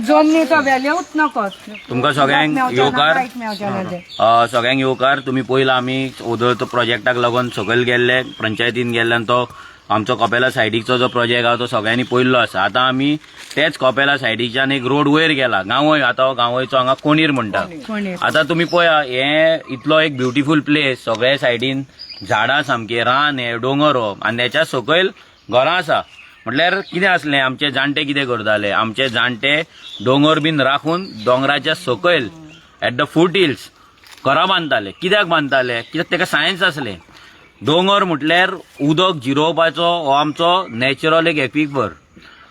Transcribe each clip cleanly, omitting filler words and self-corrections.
जमनीचो व्हॅल्यूच नको तुमकां सगळ्यांक येवकार सगळ्यांक येवकार तुम्ही पयला आमी ओदळतो प्रोजेक्टाक लागून सकयल गेल्ले पंचायतीन गेल्ले आनी तो आमचो कपेला सायडीचो जो प्रोजेक्ट आहा तो सगळ्यांनी पयल्लो आसा. आतां आमी तेच कपेला सायडीच्यान एक रोड वयर गेला गांवय. आतां गांवयचो हांगा कोणीर म्हणटा. आतां तुमी पळया हे इतलो एक ब्युटिफूल प्लेस, सगळे सायडीन झाडां सामके, रान हे डोंगर हो आनी त्याच्या सकयल घरां आसा. म्हटल्यार कितें आसलें आमचे जाणटे कितें करताले, आमचे जाणटे दोंगर बीन राखून दोंगराच्या सकयल एट द फूट हिल्स घरां बांदताले. कित्याक बांदताले? कित्याक तेका सायन्स आसलें. दोंगर म्हटल्यार उदक जिरोवपाचो हो आमचो नॅचरल एक एक्विफर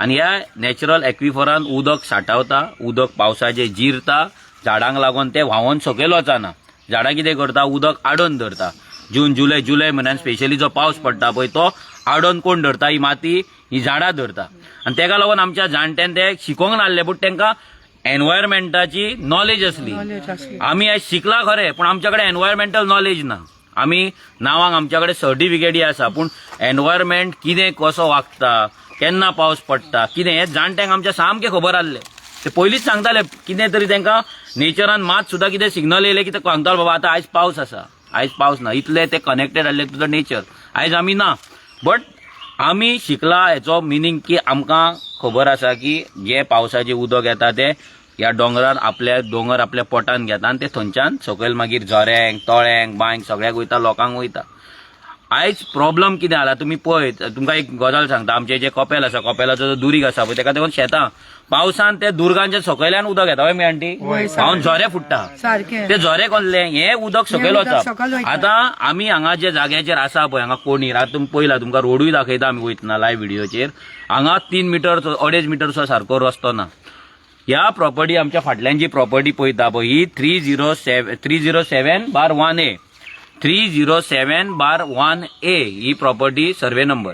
आनी ह्या नॅचरल एक्विफरान उदक साठवता, उदक पावसाचे जिरता, झाडांक लागून ते व्हांवून सकयल वचना. झाडां कितें करता, उदक आडोवन धरता. जून जुलय म्हयन्यान स्पेशली जो पावस पडटा पळय तो आडोवन कोण धरता, ही माती ही झाडां धरता. आनी तेका लागून आमच्या जाणट्यान ते शिकोवंक नासले, पूण तांकां एनवायरमेंटाची नॉलेज असली. आमी आयज शिकला खरे, पूण आमच्या कडेन एनवायरमेंटल नॉलेज ना. आमी नावांक आमच्या कडेन सर्टिफिकेटी आसा, पूण एनवायरमेंट कितें कसो वागता, केन्ना पावस पडटा, कितें हें जाणट्यांक आमच्या सामकें खबर आसलें. ते पयलींच सांगताले कितें तरी तांकां नेचरान मात सुद्दां कितें सिग्नल येयलें की ते सांगताले बाबा आतां आयज पावस आसा, आयज पावस ना. इतले ते कनेक्टेड आसले टू द नेचर. आयज आमी ना, बट आमी शिकला हेचो मिनींग की आमकां खबर आसा की जे पावसाचें उदक येता ते ह्या डोंगरार दोंगर आपल्या पोटान घेता आनी ते थंयच्यान सकयल मागीर झऱ्यांक, तळ्यांक, बांयक सगळ्याक वयता, लोकांक वयता. आयज प्रॉब्लम कितें जाला तुमी पळयत, तुमकां एक गजाल सांगता. आमचे जे कपेल आसा, कपेलाचो जो दुरीग आसा पळय तेका देखून शेतां पावसान ते दुर्गांच्या सकयल्यान उदक येता वय आंटी, हांव झरे फुट्टा. ते झरे कोल्ले हें उदक सकयल वता. आतां आमी हांगा जे जाग्याचेर आसा पळय हांगा कोणीर, आतां तुमी पयला तुमकां रोडूय दाखयता आमी वयतना लायव्ह व्हिडिओचेर. हांगा 3 मीटर 2.5 मीटरचो सारको रस्तो ना. ह्या प्रॉपर्टी आमच्या फाटल्यान जी प्रॉपर्टी पळयता पळय ही 307/1A 307/1A ही प्रॉपर्टी सर्वे नंबर.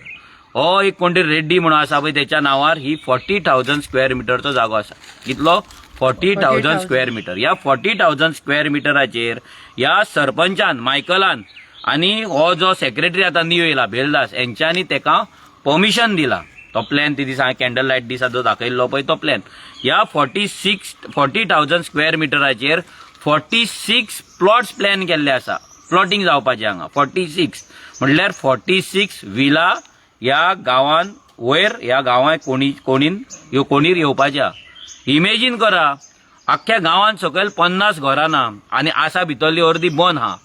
हो एक कोण तरी रेड्डी म्हणून आसा पळय त्याच्या नावार ही 40,000 स्क्वेअर मिटरचो जागो आसा. कितलो? 40,000 स्क्वेअर मिटर. ह्या 40,000 स्क्वेअर मिटराचेर ह्या सरपंचान मायकलान आनी हो जो सेक्रेटरी आता न्यू येयला बेलदास यांच्यानी तेका परमिशन दिला. तो प्लॅन ती दिसा कॅन्डल लायट दिसा जो दाखयल्लो पळय तो प्लॅन. ह्या 40,000 स्क्वेअर मिटराचेर 46 प्लॉट्स प्लॅन केल्ले आसा. प्लॉटिंग जावपाचे हांगा 46 म्हटल्यार 46 विला ह्या गांवान वयर ह्या गांवांत कोणीर येवपाच्या. इमेजीन करा आख्ख्या गांवान सकयल 50 घरां ना आनी आसा भितरली अर्दी बंद आहा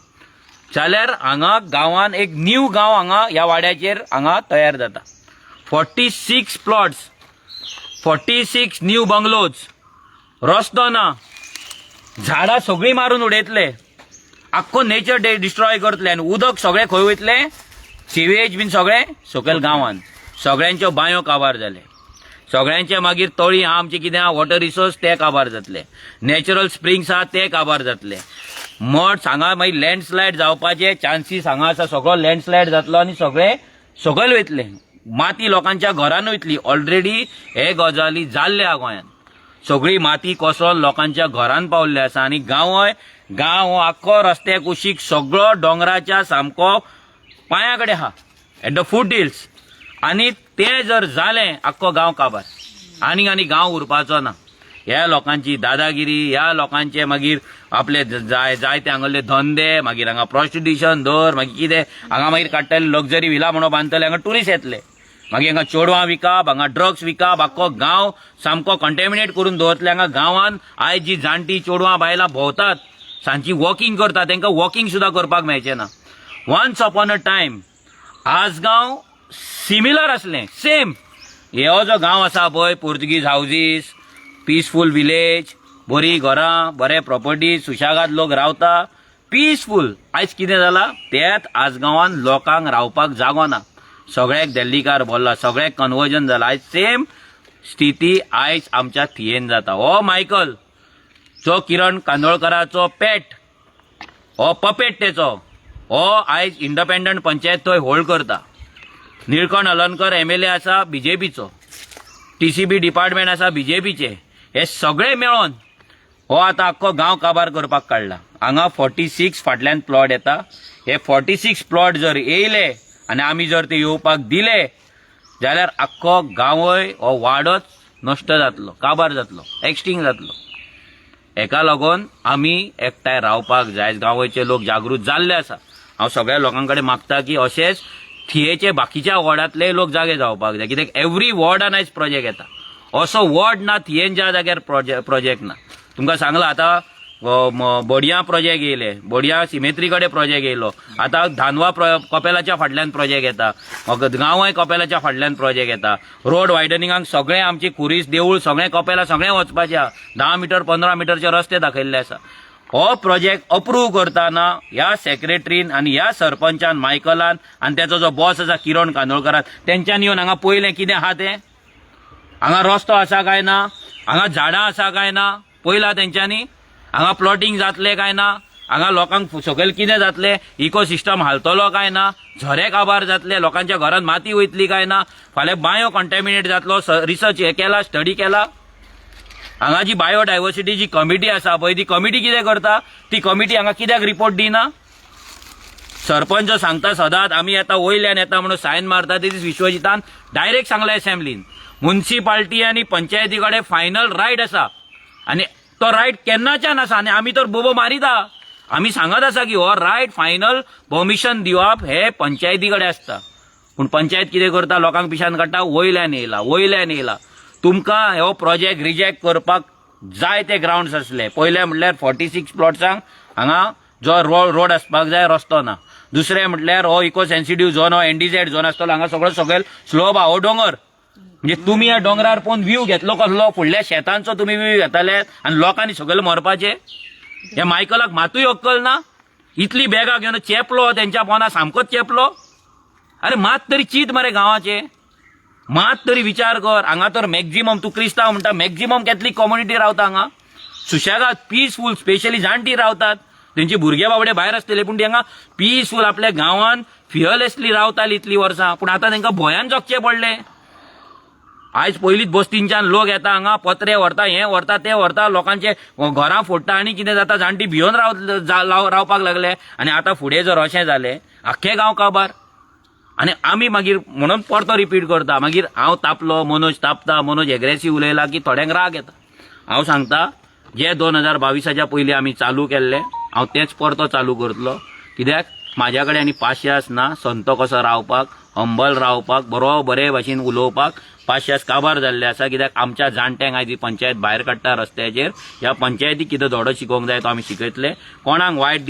जाल्यार हांगा गांवान एक न्यू गांव हांगा ह्या वाड्याचेर हांगा तयार जाता. 46 प्लॉट्स, 46 न्यू बंगलोज, रस्तो ना, झाडां सगळीं मारून उडयतले, आख्खो नेचर डिस्ट्रॉय करतले आनी उदक सगळें खंय वयतले, सिवेज बीन सगळें सकयल गांवान. सगळ्यांच्यो बांयो काबार जाले, सगळ्यांचे मागीर तळी आहा आमचे कितें आहा वॉटर रिसोर्स ते काबार जातले, नॅचरल स्प्रिंग्स आहा ते काबार जातले. मठ हांगा मागीर लँडस्लायड जावपाचे चान्सीस हांगा आसा. सगळो लँडस्लायड जातलो आनी सगळे सकयल वयतले. माती लोकांच्या घरान वयतली. ऑलरेडी हे गजाली जाल्ले आहा गोंयान. सगळी माती कोसळून लोकांच्या घरान पावल्ले आसा आनी गांव हो आख्खो रस्त्या कुशीक सगळो डोंगराच्या सामको पांया कडेन आहा एट द फूट हिल्स. आनी तें जर जालें आख्खो गांव काबार. आनी गांव उरपाचो ना. ह्या लोकांची दादागिरी, ह्या लोकांचे मागीर आपले जायते हांगले धंदे, मागीर हांगा प्रॉस्टिट्युशन धर, मागीर कितें हांगा मागीर काडटले लक्झरी विला म्हणून बांदतले, हांगा टुरिस्ट येतले, मागीर हांगा चेडवां विकाप, हांगा ड्रग्स विकाप, आख्खो गांव सामको कंटेमिनेट करून दवरतले. हांगा गांवान आयज जी जाणटी चेडवां बायलां भोंवतात, सांजची वॉकिंग करतात, तांकां वॉकिंग सुद्दां करपाक मेळचें ना. वन्स अपॉन अ टायम आसगांव सिमिलर आसलें, सेम. हो जो गांव आसा पळय, पोर्तुगीज हावजीस, पीसफूल विलेज, बरी घरां, बरे प्रॉपर्टी, सुशागाद लोक रावता, पीसफूल. आयज कितें जालां, तेच आसगांवान लोकांक रावपाक जागो ना. सगळ्याक देल्लीकार भरला, सगळ्याक कन्वर्जन जाला. आयज सेम स्थिती आयज आमच्या थियेन जाता. हो मायकल जो किरण कांदोळकराचो पेट, हो पपेट तेचो, हो आयज इंडिपेंडंट पंचायत थंय होल्ड करता. निळकंठ हलर्णकर MLA आसा BJPचो, TCB डिपार्टमेंट आसा BJPचे. हे सगळे मेळोन हो आतां आख्खो गांव काबार करपाक काडला. हांगा 46 फाटल्यान प्लॉट येता. हे 46 प्लॉट जर येयले आनी आमी जर ते येवपाक दिले जाल्यार आख्खो गांवय हो वाडच नश्ट जातलो, काबार जातलो, एक्सटिंग जातलो. हेका लागून आमी एकठांय रावपाक जाय. गांवचे लोक जागृत जाल्ले आसा. हांव सगळ्या लोकां कडेन मागता की अशेंच थियेचे बाकीच्या वॉर्डांतले लोक जागे जावपाक जाय. कित्याक एवरी वॉर्डान आयज प्रोजेक्ट येता. असो वॉर्ड ना थियेन ज्या जाग्यार प्रोजेक्ट ना. तुमकां सांगला आतां बोडया प्रोजेक्ट येयले, बोडया सिमेत्री कडेन प्रोजेक्ट येयलो. आतां धानवा कपेलाच्या फाटल्यान प्रोजेक्ट येता, गांवय कपेलाच्या फाटल्यान प्रोजेक्ट येता. रोड वायडनिंगाक सगळे आमची खुरीस देवूळ सगळें कपेला सगळें वचपाचें आहा. 10 मीटर 15 मीटरचे रस्ते दाखयल्ले आसा. हो प्रोजेक्ट अप्रूव्ह करताना ह्या सेक्रेटरीन आनी ह्या सरपंचान मायकलान आनी त्याचो जो बॉस आसा किरण कांदोळकरान तेंच्यांनी येवन हांगा पयलें कितें आहा तें. हांगा रस्तो आसा काय ना, हांगा झाडां आसा काय ना पयला तेंच्यांनी. हांगा प्लॉटिंग जातले काय ना, हांगा लोकांक सकयल कितें जातले, इकोसिस्टम हालतलो काय ना, झरे काबार जातले, लोकांच्या घरांत माती वयतली काय ना, फाल्यां बायो कॉन्टॅमिनेट जातलो. रिसर्च हे केला, स्टडी केला. हांगा जी बायोडायवर्सिटी जी कमिटी आसा पळय ती कमिटी कितें करता, ती कमिटी हांगा कित्याक रिपोर्ट दिना. सरपंच सांगता सदांच आमी येता वयल्यान येता म्हणून सायन मारता. ते दीस विश्वजितान डायरेक्ट सांगलें असेंब्लीन म्युन्सिपाल्टी आनी पंचायती कडेन फायनल रायट आसा आनी तो रायट केन्नाच्यान आसा. आनी आमी तर बोबो मारिता. आमी सांगत आसा की हो रायट फायनल परमिशन दिवप हे पंचायती कडेन आसता. पूण पंचायत कितें करता, लोकांक पिशान काडटा, वयल्यान येयला. तुमकां हो प्रोजेक्ट रिजेक्ट करपाक जाय ते ग्राउंड्स असले. पयले म्हटल्यार 46 प्लॉट्सांक हांगा जो रोड आसपाक जाय रस्तो ना. दुसरे म्हटल्यार हो इको सेन्सिटिव्ह झोन, हो NDZ झोन आसतलो, हांगा सकयल स्लोप आहा, हो डोंगर. म्हणजे तुम्ही या डोंगरार पळोवन व्ह्यू घेतलो कसलो, फुडल्या शेतांचो तुम्ही व्ह्यू घेताले आनी लोकांनी सकयल मरपाचे. हे मायकलाक मातूय अक्कल ना. इतली बॅगां घेवन चेपलो, त्यांच्या पोना सामकोच चेपलो. अरे मात तरी चिंत मरे गांवाचे, मात तरी विचार कर. हांगा तर मॅक्झिमम तूं क्रिस्तांव म्हणटा, मॅक्झिमम कॅथलीक कम्युनिटी रावता हांगा. सुशेगाद पीसफूल, स्पेशली जाणटी रावतात. तेंची भुरगे बाबडे भायर आसतले पूण ती हांगा पीसफूल आपल्या गांवांत फियरलेसली रावताली इतली वर्सां. पूण आतां तांकां भंयान जगचें पडलें. आयज पयलींच बस्तींच्यान लोक येता हांगा, पत्रे व्हरता, हें व्हरता, तें व्हरता, लोकांचे घरां फोडटा आनी कितें जाता, जाणटी भियोन रावपाक लागले. आनी आतां फुडें जर अशें जालें, आख्खे गांव काबार. आनी आमी मागीर म्हणून परतो रिपीट करता. मागीर हांव तापलो, मनोज तापता, मनोज एग्रेसीव उलयला की थोड्यांक राग येता. हांव सांगता जे 2022च्या पयलीं आमी चालू केल्ले हांव तेच परतो चालू करतलो. कित्याक म्हाज्या कडेन आनी पाशयास ना. संत कसो रावपाक, हंबल रावपाक, बरे भाशेन उलोवपाक पाशयास काबार जाल्ले आसा. कित्याक आमच्या जाणट्यांक आयज ही पंचायत भायर काडटा रस्त्याचेर. ह्या पंचायतीक कितें धडो शिकोवंक जाय तो आमी शिकयतले. कोणाक वायट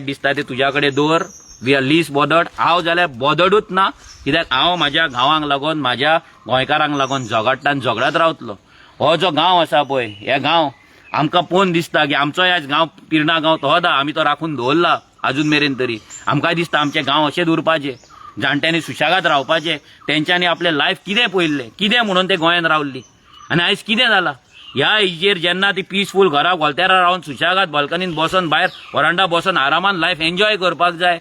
दिसता ते तुज्या कडेन दवर. We are least bothered. हांव जाल्यार बॉदर्डूच ना. कित्याक हांव म्हाज्या गांवांक लागून, म्हाज्या गोंयकारांक लागून झगडटा आनी झगडत रावतलो. हो जो गांव आसा पळय, हे गांव आमकां पळोवन दिसता की आमचोय आज गांव पिर्णा गांव तो होता, आमी तो राखून दवरला अजून मेरेन तरी. आमकां दिसता आमचे गांव अशेंच उरपाचे, जाणट्यांनी सुशेगाद रावपाचे. तेंच्यांनी आपले लायफ कितें पळयल्लें, कितें म्हणून ते गोंयांत रावल्ली. आनी आयज कितें जालां, ह्या हेजेर जेन्ना ती पीसफूल घरा घोलतेरां रावन सुशेगाद बाल्कनीन बसून, भायर वरांडा बसून आरामान लायफ एन्जॉय करपाक जाय.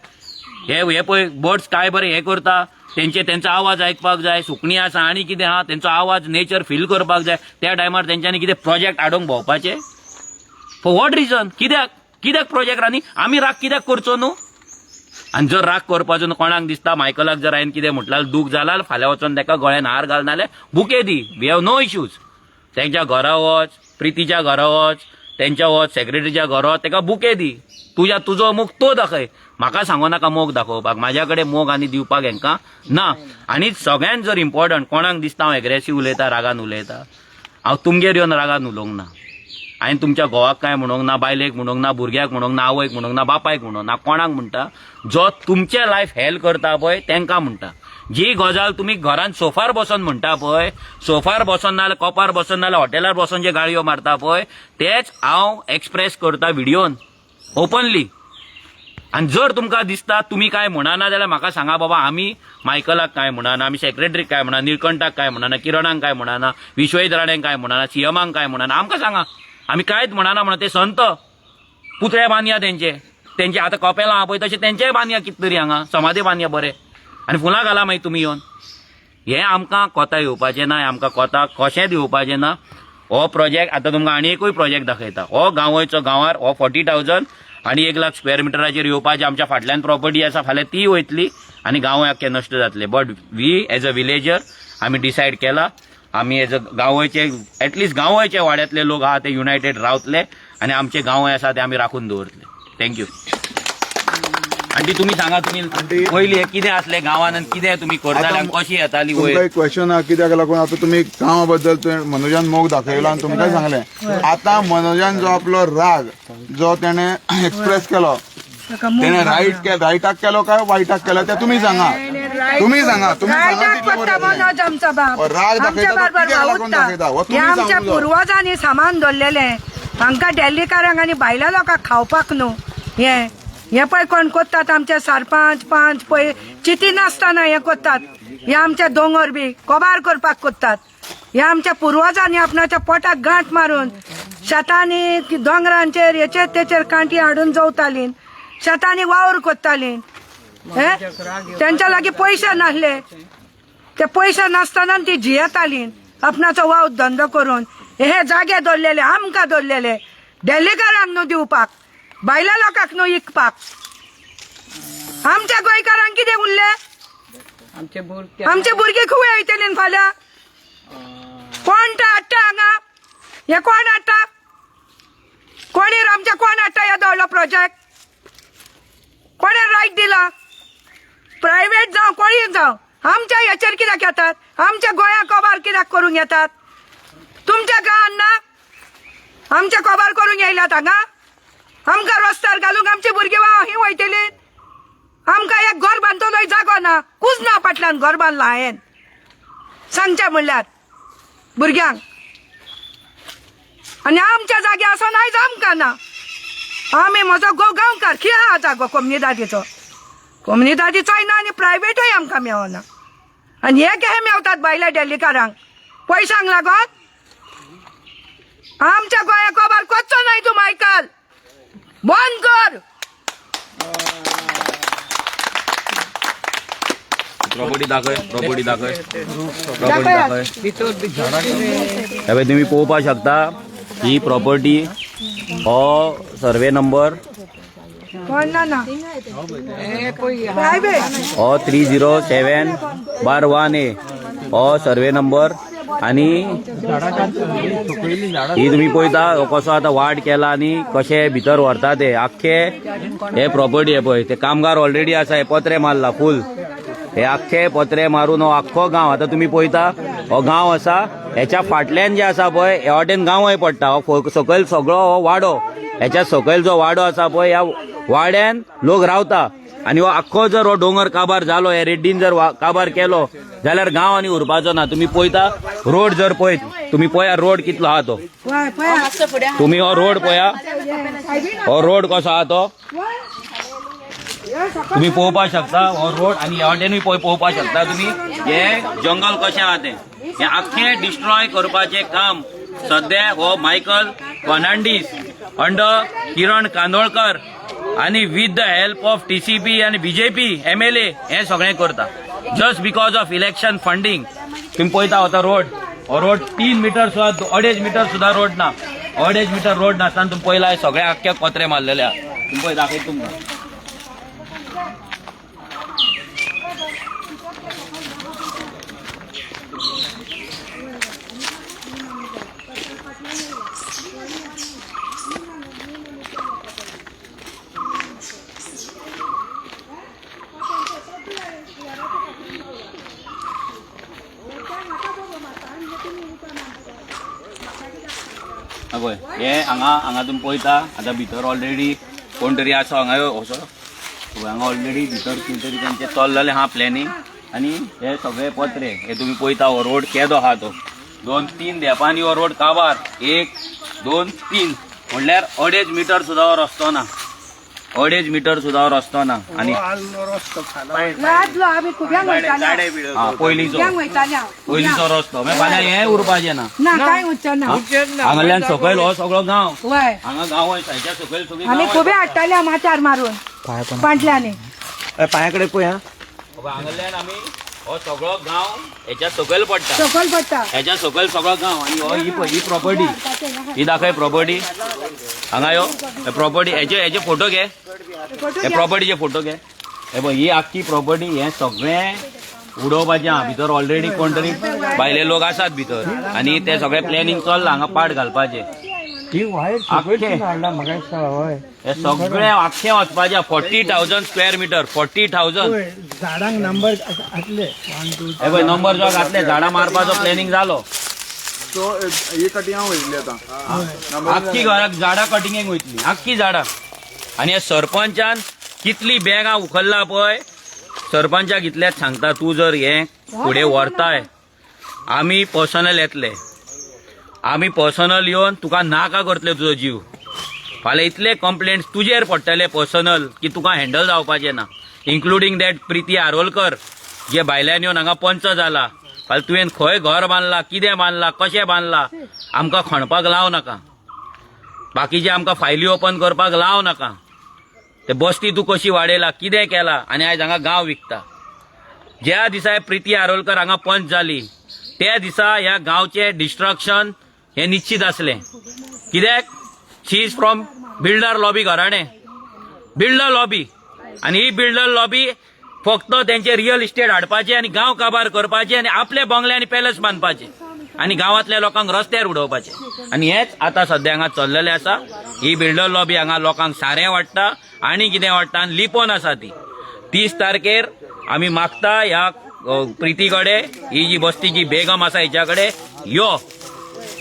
हे पळय बर्ड्स काय बरें हे करता, तेंचो आवाज आयकपाक जाय. सुकणीं आसा आनी कितें आहा तेंचो आवाज, नेचर फील करपाक जाय. त्या टायमार तेंच्यांनी कितें प्रोजेक्ट हाडूंक भोंवपाचे. For what reason? कित्याक प्रोजेक्ट आनी आमी राग कित्याक करचो न्हू. आनी जर राग करपाचो न्हू, कोणाक दिसता मायकलाक जर हांवें कितें म्हटल्यार दूख जाल्यार फाल्यां वचोन ताका गळ्यान हार घाल, नाल्यार बुके दी. We have no issues. तेंच्या घरा वच, प्रितीच्या घरा वच, तेंच्या वच, सेक्रेटरीच्या घरा वच, ताका बुके दी. तुजो मोग तो दाखय. म्हाका सांगो नाका मोग दाखोवपाक. म्हाज्या कडेन मोग आनी दिवपाक हेंकां ना. आनी सगळ्यान जर इम्पॉर्टंट, कोणाक दिसता हांव एग्रेसीव उलयता, रागान उलयता, हांव तुमगेर येवन रागान उलोवंक ना. हांवें तुमच्या घोवाक काय म्हणूंक ना, बायलेक म्हणूंक ना, भुरग्याक म्हणूंक ना, आवयक म्हणूंक ना, बापायक म्हणूंक ना. कोणाक म्हणटा, जो तुमचें लायफ हेल्प करता पळय तेंकां म्हणटा. जी गजाल तुमी घरांत सोफार बसून म्हणटा पळय, सोफार बसून नाल्यार कॉपार बसून नाल्यार हॉटेलार बसून जे गाळयो मारता पळय, तेच हांव एक्सप्रेस करता व्हिडिओन ओपनली. आनी जर तुमकां दिसता तुमी काय म्हणना जाल्यार म्हाका सांगा बाबा. आमी मायकलाक काय म्हणना, आमी सेक्रेटरीक काय म्हणना, निळकंठाक काय म्हणना, किरणांक काय म्हणना, विश्वजीत राणेंक काय म्हणना, सीएमांक काय म्हणना. आमकां सांगा, आमी कांयच म्हणना म्हणून. ते संत पुतळे बांदया तेंचे आतां कपेलां आहा पळय तशें तेंचेय बांदया कितें तरी हांगा, समाधी बांदया बरें. आनी फुलां घाला मागीर तुमी येवन. हें आमकां कोता येवपाचें ना, आमकां कोता कशेंच येवपाचें ना. हो प्रोजेक्ट आतां तुमकां आनी एकूय प्रोजेक्ट दाखयता. हो गांवचो गांवार हो 40,000 आनी 1 लाख स्क्वेअर मिटराचेर येवपाचें. आमच्या फाटल्यान प्रॉपर्टी आसा, फाल्यां ती वयतली आणि गांव अख्खे नष्ट जातले. But we as a villager आम्ही डिसाईड केला, आम्ही एज अ गांवचे ऍटलिस्ट गांवचे वाड्यातले लोक आहात ते युनायटेड रावतले आणि आमचे गांव आसा ते आम्ही राखून दवरतले. थँक्यू. आंटी तुम्ही सांगा, तुम्ही पयलीं कितें आसले गांवान आनी कितें तुम्ही करताले आनी कशी येताली वयर? तुमकां एक क्वेश्चन आहा कित्याक लागून आता तुम्ही गांवा बद्दल मनोजान मोग दाखयलो आणि तुमकां सांगलें. आता मनोजान जो आपलो राग जो तेणे एक्सप्रेस केलो तेणे रायटाक केलो काय वायटाक केलो ते तुम्ही सांगा. तुम्ही सांगा मनोज आमचा बाप राग आमच्या बरोबर वावुरता. हे आमच्या पुर्वजांनी सामान दवरलेले हांकां दिल्लीकारांक आनी भायल्या लोकांक खावपाक न्हू. हे पळय कोण कोत्तात आमचे सरपंच पंच पळय चिती नासतना हे कोत्तात. हे आमचे दोंगर बी कोबार करपाक कोत्तात. हे आमच्या पुर्वजांनी आपणाच्या पोटाक गांठ मारून शेतांनी दोंगरांचेर हेचेर तेचेर कांटी हाडून जवताली, शेतांनी वावर कोत्ताली. तेंच्या लागीं पयशे नासले, ते पयशे नासतना ती जियेताली आपणाचो वाव धंदो करून. हे जागे दवरलेले आमकां दवरलेले दिल्लीकारांक न्हू दिवपाक, भायल्या लोकांक न्हू विकपाक. आमच्या गोंयकारांक कितें उरले? आमचे भुरगे खूब येतले फाल्यां. कोण हाडटा हांगा? हे कोण हाडटा? कोणी आमच्या कोण हाडटा हे दवरलो प्रोजेक्ट? कोणे रायट दिला? प्रायव्हेट जावं कोणी जावं आमच्या हेचेर कित्याक येतात? आमच्या गोंया कोबार कित्याक करूंक येतात? तुमच्या गांवांत ना आमचे कोबार करूंक येयल्यात हांगा? आमकां रस्त्यार घालूंक आमची भुरगीं ही वयतली. आमकां एक घर बांदतलोय जागो ना, कुजना फाटल्यान घर बांदलां हांवें. सांगचें म्हणल्यार भुरग्यांक. आनी आमच्या जागे असो नायज आमकां ना. आमी म्हजो गांवकार खंय आहा जागो कम्युनिदादीचो? कम्युनिदादीचोय ना आनी प्रायव्हेटूय आमकां मेळना. आनी हे केहे मेवतात भायल्या दिल्लीकारांक पयशांक लागोन? आमच्या गोंया कोबार कोचो नाय तूं मायकल. बंद कर. प्रॉपर्टी दाखय, प्रॉपर्टी दाखय, प्रॉपर्टी दाखय. तुम्ही पळोवपाक शकता ही प्रॉपर्टी, हो सर्वे नंबर हो 307/1A हो सर्वे नंबर. आणि ही तुम्ही पळयता कसो आतां वाड केला आनी कशे भितर व्हरता ते आख्खे. हे प्रॉपर्टी हे पळय ते कामगार ऑलरेडी आसा, हे पत्रे मारला फूल. हे आख्खे पत्रे मारून हो आख्खो गांव आतां तुम्ही पळयता हो गांव आसा. ह्याच्या फाटल्यान जे आसा पळय ह्या वाटेन गांवय पडटा. हो सकयल सगळो हो वाडो, ह्याच्या सकयल जो वाडो आसा पळय ह्या वाड्यान लोक रावता. आणि हो आख्खो जर हो डोंगर काबार जालो, हे रेड्डीन जर काबार केलो जाल्यार गांव आनी उरपाचो ना. तुम्ही पळयता रोड जर पळयत, तुम्ही पळया रोड कितलो आहा तो. तुम्ही हो रोड पळया, हो रोड कसो आहा तो तुम्ही पळोवपाक शकता. हो रोड आणि ह्या वाटेनूय पळोवपाक शकता तुम्ही. हे जंगल कशें आहा तें हे आख्खे डिस्ट्रॉय करपाचें काम सध्या हो मायकल फर्नांडीस अंडर किरण कांदोळकर आणि with the help of TCP आणि BJP MLA हे सगळें करता. Just because of election funding. तुम्ही पळयता होता रोड, हो रोड 3 मीटर सुद्धा 2.5 मीटर सुद्धा रोड ना. 2.5 मीटर रोड नासतना तुम्ही पळयला सगळे आख्खे पत्रे मारलेले आहा. तुम्ही पळय दाखयता तुमकां. पळय हे हांगा तुम्ही पळयता आतां भितर ऑलरेडी कोण तरी आसा हांगा असो. हांगा ऑलरेडी भितर कितें तरी तेंचें चल्लेलें आहा प्लॅनिंग. आनी हे सगळे पत्रे हे तुम्ही पळयता हो रोड केदो आहा तो 2-3 देपांनी हो रोड काबार. 1, 2, 3 म्हणल्यार 2.5 मीटर सुद्धा हो रस्तो ना. 2.5 मीटर सुद्धा हो रस्तो ना. आणि पयलीचो रस्तो फाल्यां हें उरपाचें ना. हांगाल्यान सकयल हो सगळो गांव. हांगा गांव हेच्या सकयल सगळी आमी खुबे हाडटाले माथ्यार मारून फाटल्यानी पांया कडेन पळय. हांगाल्यान आमी हो सगळो गांव हेच्या सकयल पडटा. हेच्या सकयल सगळो गांव. आणि हो ही प्रॉपर्टी ही दाखय प्रॉपर्टी. हांगा यो प्रॉपर्टी हेचे फोटो घे. हे प्रॉपर्टीचे फोटो घे. हे बघ ही आख्खी प्रॉपर्टी हे सगळें उडोवपाचें आहा भितर ऑलरेडी कोण तरी भायले लोक आसात भितर आणि ते सगळे प्लॅनिंग चल्लां हांगा पाड घालपाचें हे सगळे आख्खे वचपाचे 40,000 स्क्वेअर मीटर 40,000 झाडांक नंबर असले हे पळय नंबर जो घातले झाडां मारपाचो प्लॅनिंग जालो सो ही कटिंग वयतली आता आख्खी घराक झाडां कटिंगेक वयतली आख्खी झाडां आणि हे सरपंचान कितली बॅगां उखल्ला पळय सरपंचाक इतलेच सांगता तूं जर हे फुडें व्हरताय आमी पर्सनल येतले आमी पर्सनल येवन तुका नाका करतले तुजो जीव फाल्यां इतले कंप्लेंट्स तुजेर पडटले पर्सनल की तुका हँडल जावपाचें ना इन्क्लुडींग दॅट प्रिती आरोलकर जे भायल्यान येवन हांगा पंच जाला फाल्यां तुवें खंय घर बांदलां कितें बांदलां कशें बांदलां आमकां खणपाक लाव नाका बाकीचे आमकां फायली ओपन करपाक लाव नाका ते बस्ती तूं कशी वाडयला कितें केला आनी आयज हांगा गांव विकता ज्या दिसा प्रिती आरोलकर हांगा पंच जाली त्या दिसा ह्या गांवचें डिस्ट्रक्शन हें निश्चित आसलें कित्याक she is from builder lobby घराणें बिल्डर लॉबी आनी ही बिल्डर लॉबी फक्त तेंचे रियल इस्टेट हाडपाचें आनी गांव काबार करपाचें आनी आपले बंगले आनी पॅलेस बांदपाचे आनी गांवांतल्या लोकांक रस्त्यार उडोवपाचें आनी हेच आतां सद्या हांगा चल्लेलें आसा ही बिल्डर लॉबी हांगा लोकांक सारें वाडटा आनी कितें वाडटा आनी लिपोवन आसा ती 30 तारखेर आमी मागता ह्या प्रिती कडेन ही जी बस्तीची बेगम आसा हिच्या कडेन यो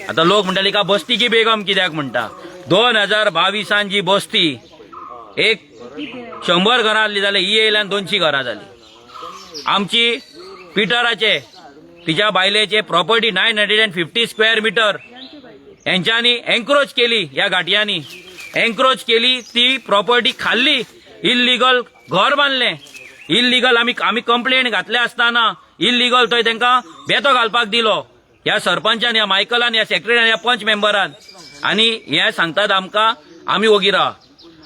आता लोक म्हणटाली का बस्तीची बेगम कित्याक म्हणटा 2022 जी बस्ती एक 100 घरां आसली जाल्यार ही येयल्यान 200 घरां जाली आमची पिटराचे तिच्या बायलेचे प्रॉपर्टी 950 स्क्वेअर मीटर यांच्यानी एन्क्रोच केली ह्या गाठयांनी एन्क्रोच केली ती प्रॉपर्टी खाल्ली इल्लीगल घर बांदलें इल्लीगल आमी कंप्लेंट घातले आसतना इल्लीगल थंय तांकां बेतो घालपाक दिलो ह्या सरपंचान ह्या मायकलान ह्या सेक्रेटरीन ह्या पंच मेंबरान आनी हे सांगतात आमकां आमी वोगी राहा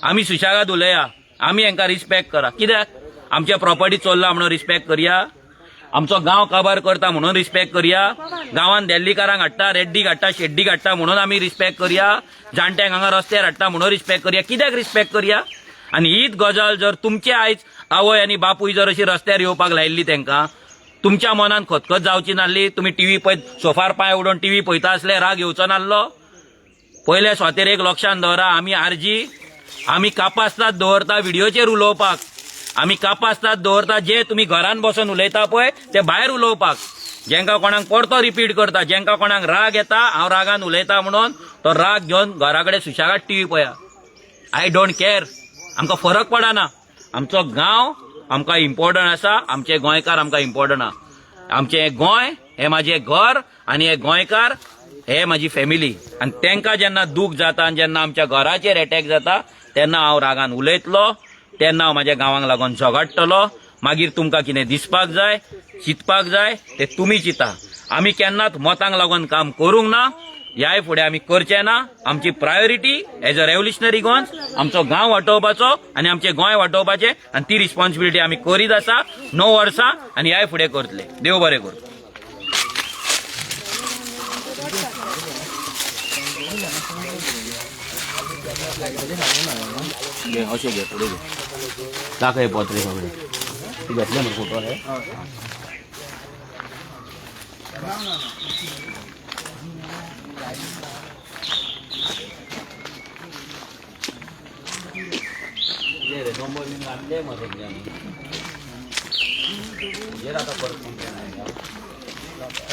आमी सुशेगाद उलया आमी हांकां रिस्पेक्ट करा कित्याक आमच्या प्रॉपर्टी चल्ला म्हणून रिस्पेक्ट करया आमचो गांव काबार करता म्हणून रिस्पेक्ट करया गांवांत देल्लीकारांक हाडटा रेड्डी हाडटा शेड्डी हाडटा म्हणून आमी रिस्पेक्ट करया जाणट्यांक हांगा रस्त्यार हाडटा म्हणून रिस्पेक्ट करया कित्याक रिस्पेक्ट करया आनी हीच गजाल जर तुमचे आयज आवय आनी बापूय जर अशी रस्त्यार येवपाक लायिल्ली तांकां तुमच्या मनान खतखत जावची नासली तुमी टीव्ही पळयत सोफार पांय उडोवन टीव्ही पळयता आसले राग येवचो नासलो पयले स्वातेर एक लक्षांत दवरा आमी आरजी आमी कापासतात दवरता व्हिडिओचेर उलोवपाक आमी कापासतात दवरता जे तुमी घरान बसून उलयता पळय ते भायर उलोवपाक जेंका कोणाक परतो रिपीट करता जेंका कोणाक राग येता हांव रागान उलयता म्हणून तो राग घेवन घरा कडेन सुशेगाद टीव्ही पळया आय डोंट केअर आमकां फरक पडना आमचो गांव आमकां इम्पॉर्टंट आसा आमचे गोंयकार आमकां इम्पॉर्टंट आहा आमचें गोंय हें म्हाजें घर आनी हे गोंयकार हे म्हाजी फॅमिली आनी तांकां जेन्ना दूख जाता आनी जेन्ना आमच्या घराचेर एटॅक जाता तेन्ना हांव रागान उलयतलो तेन्ना हांव म्हाज्या गांवांक लागून झगडटलो मागीर तुमकां कितें दिसपाक जाय चिंतपाक जाय ते तुमी चिंता आमी केन्नाच मतांक लागून काम करूंक ना ह्याय फुडें आमी करचें ना आमची प्रायोरिटी एज अ रेव्होल्युशनरी गोंस आमचो गांव वाटोवपाचो आनी आमचें गोंय वाटोवपाचें आनी ती रिस्पॉन्सिबिलिटी आमी करीत आसा 9 वर्सां आनी ह्याय फुडें करतले देव बरें करूं अशें घे फुडें घे दाखय पत्रे सगळे तूं घेतले मरे फोटो हे नंबर घातले मध्ये आता परत कंप्लेंट आहे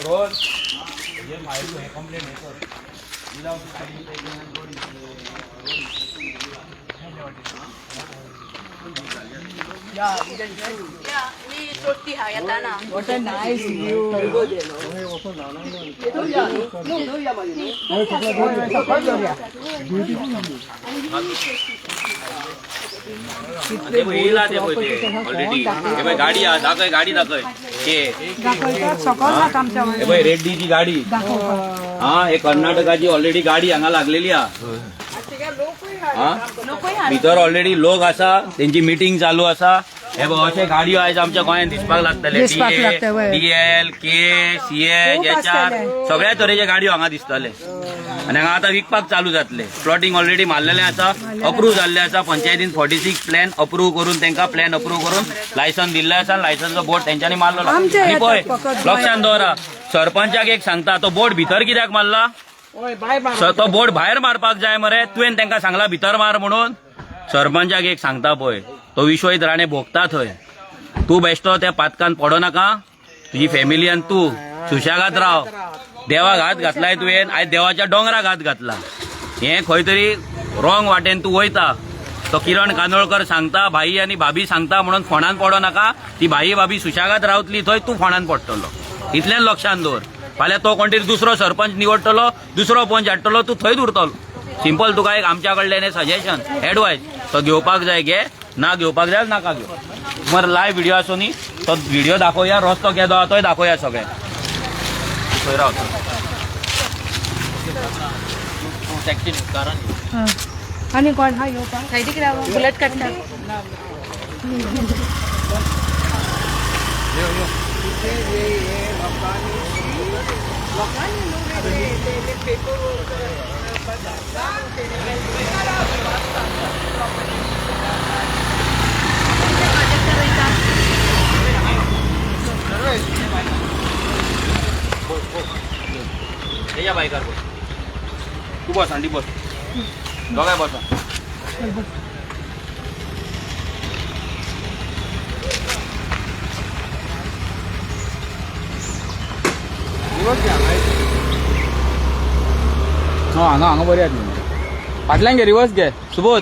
रोज हे माहिती हे कंप्लेंट आहे sir What a nice view. Already गाडी दाखय गाडी दाखय रेड्डीची गाडी हा हे कर्नाटकाची ऑलरेडी गाडी हांगा लागलेली हा भितर ऑलरेडी लोक आसा त्यांची मिटिंग चालू आसा हे बघ अशे गाडयो आहेत आमच्या गोंयांत दिसपाक लागतले दिसपाक लागतले, वय. DL के सीए खूप याच्या असतले. सगळ्या तरेचे गाडयो हांगा दिसतले आणि हांगा आता विकपाक चालू जातले प्लॉटिंग ऑलरेडी मारलेले आसा अप्रूव्ह जाल्ले आसा पंचायतीन 46 प्लॅन अप्रूव्ह करून त्यांना प्लॅन अप्रूव्ह करून लायसन दिल्ले आसा लायसनचो बोर्ड त्यांच्यानी मारलो आमचे आणि पळय येतात फकत लक्षात दवरा सरपंचाक एक सांगता तो बोर्ड भितर कित्याक मारला तो बोर्ड भायर मारपाक जाय मरे तुवें तांकां सांगला भितर मार म्हणून सरपंचाक एक सांगता पळय तो विश्वजीत राणे भोगता थंय तू बेश्टो त्या पातकान पडो नाका तुजी फॅमिली आनी तू सुशागात राव देवाक हात घातलाय तुवें आयज देवाच्या डोंगराक हात घातला हे खंय तरी रॉंग वाटेन तू वयता तो किरण कांदोळकर सांगता भाई आनी भाभी सांगता म्हणून फोंडान पडो नाका ती भाई भाभी सुशागात रावतली थंय तू फोंडान पडटलो इतल्यान लक्षांत दवर फाल्यां तो कोण तरी दुसरो सरपंच निवडटलो दुसरो पंच हाडटलो तू थंयच उरतलो सिंपल तुका एक आमच्या कडल्यान सजेशन एडवायस तो घेवपाक जाय घे ना घेवपाक जाय नाका घेव मर लायव्ह व्हिडिओ आसो न्ही तो व्हिडिओ दाखोवया रस्तो केदो आहा तोय दाखोवया सगळे थंय रावता हा. आणि कोण हा येवपाक बुलेट काडटा या बायकार बस तू बस आंटी बस दोघाय बसा हांगा बरी आहेत फाटल्यान घे रिवर्स घे सुबोध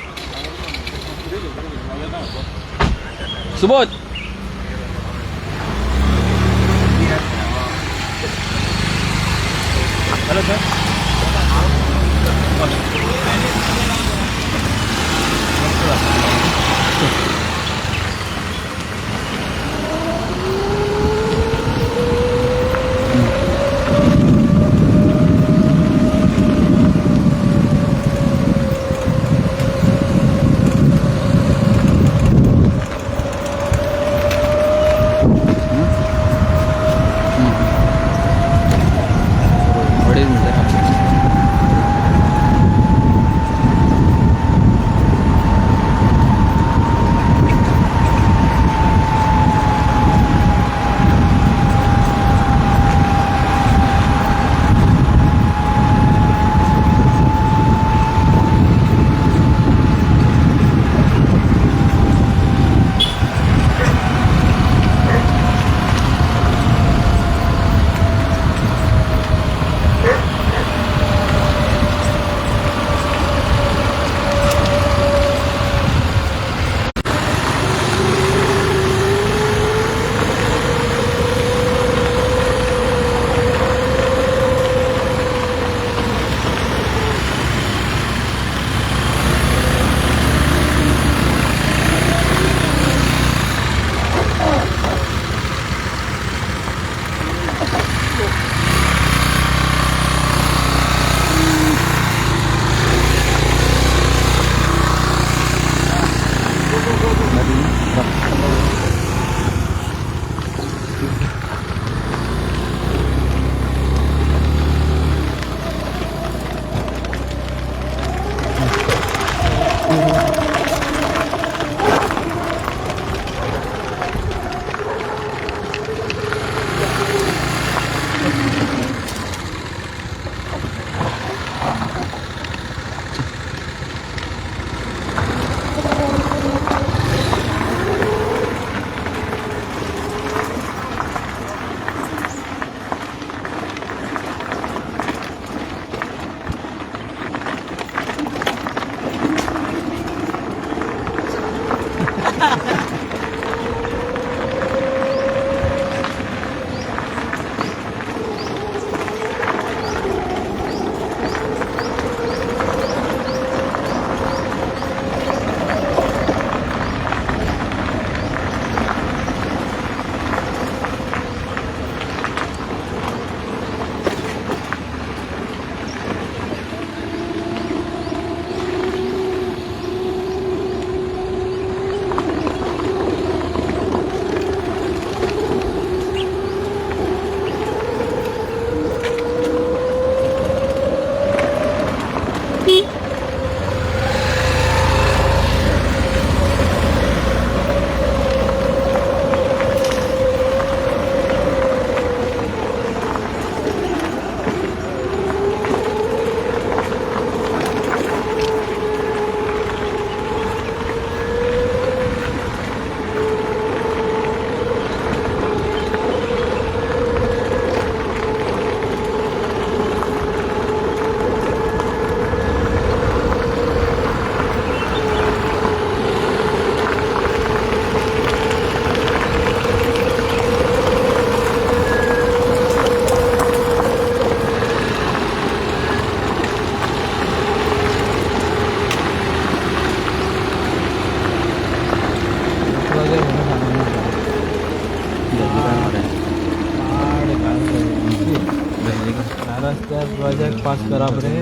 सुबोध हॅलो सर रस्त्यार प्रोजेक्ट पास करा बरे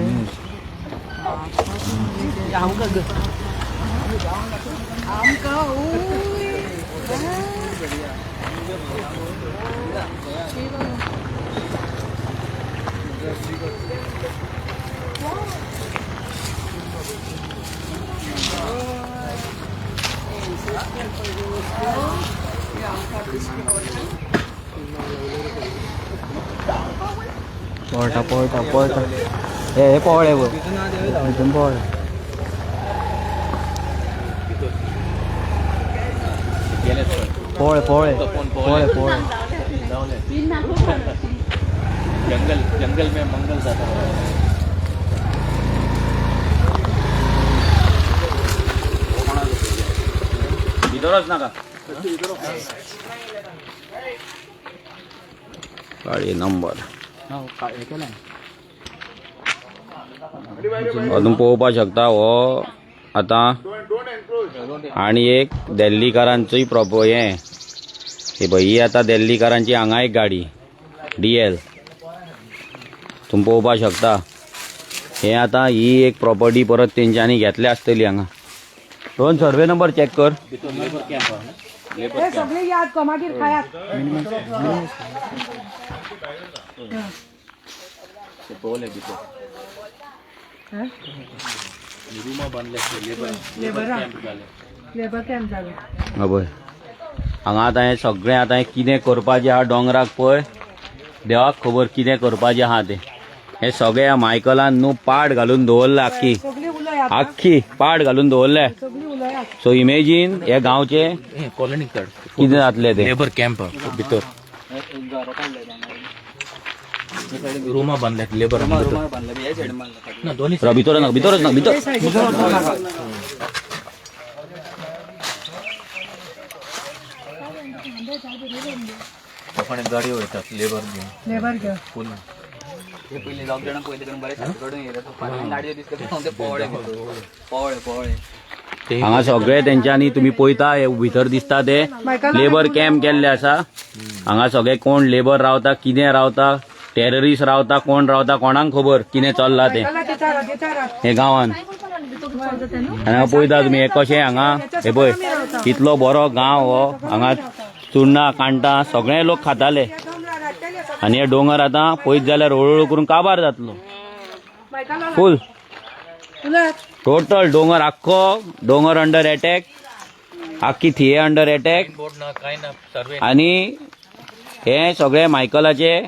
पोळटा हे पोवळे बघ इथून पोवळे पोळे पोळे पोळे पोळे जंगल में मंगल जाता भितरच नका गाडी नंबर अजून पळोवपाक शकता हो आता आणि एक दिल्लीकारांचोय प्रॉपर हे पळय ही आता दिल्लीकारांची हांगा एक गाडी DL तुम्ही पळोवपाक शकता हे आता ही एक प्रॉपर्टी परत तेंच्यांनी घेतली आसतली हांगा दोन सर्वे नंबर चेक कर हे सगळे याद को मागीर खायात लेबर कॅम्प जालो पळय हांगा आतां हे सगळें आतां कितें करपाचें आहा डोंगराक पळय देवाक खबर कितें करपाचें आहा तें हे सगळें ह्या मायकलान न्हू पाड घालून दवरला सगळी उलयात आख्खी पाड घालून दवरले सगळी उलयात सो इमेजीन हे गांवचे कॉलनी कार्ड कितें जातले ते लेबर कॅम्प भितर रुमा बांधल्यात लेबर ना दोन्ही भितर ना भितरच ना भितर गाडी वयतात लेबर घेऊन लेबर घेऊन फुल हांगा सगळे तेंच्यांनी तुम्ही पळयता हे भितर दिसता ते लेबर कॅम्प केल्ले आसा हांगा सगळे कोण लेबर रावता कितें रावता टेररिस्ट रावता कोण रावता कोणाक खबर कितें चल्ला ते हे गांवान हांगा पळयता तुम्ही हे कशें हांगा हे पळय इतलो बरो गांव हो हांगा चुन्ना कांटा सगळे लोक खाताले आणि हे डोंगर आता पळयत जाल्यार हळूहळू करून काबार जातलो फुल टोटल डोंगर आख्खो डोंगर अंडर अटॅक आख्खी थिये अंडर अटॅक आणि हे सगळे मायकलाचे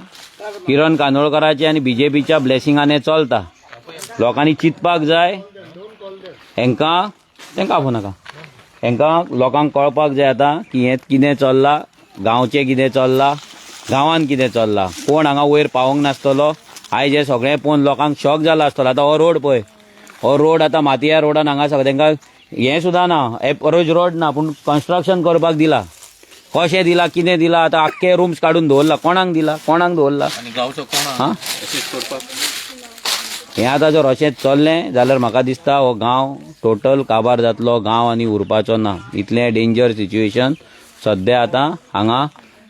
किरण कांदोळकराचे आणि BJPच्या ब्लेसिंगाने चलता लोकांनी चिंतपाक जाय हेंकां आफू नाका हेंकां लोकांक कळपाक जाय आतां की हें कितें चल्ला गांवचें कितें चल्ला गांवान कितें चल्ला कोण हांगा वयर पावोंक नासतलो आयज हे सगळें पळोवन लोकांक शॉक जाला आसतलो आतां हो रोड पळय हो रोड आतां मातयार रोडान हांगा सगळें तांकां हें सुद्दां ना एपरोच रोड ना पूण कन्स्ट्रक्शन करपाक दिला कशें दिला कितें दिला आतां आख्खे रूम्स काडून दवरला कोणाक दिला कोणाक दवरला हां हें आतां जर अशें चल्लें जाल्यार म्हाका दिसता हो गांव टोटल काबार जातलो गांव आनी उरपाचो ना इतलें डेंजर सिच्युएशन सद्या आतां हांगा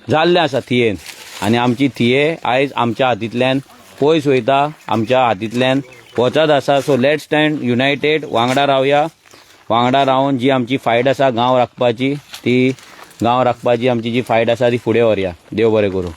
जाल्लें आसा थियेन आनी आमची थिये आयज आमच्या हातींतल्यान पयस वयता आमच्या हातींतल्यान वचत आसा सो लेट्स स्टँड युनायटेड वांगडा रावया वांगडा रावन जी आमची फायट आसा गांव राखपाची ती गांव राखपाची आमची जी फायट आसा ती फुडें व्हरया देव बरें करूं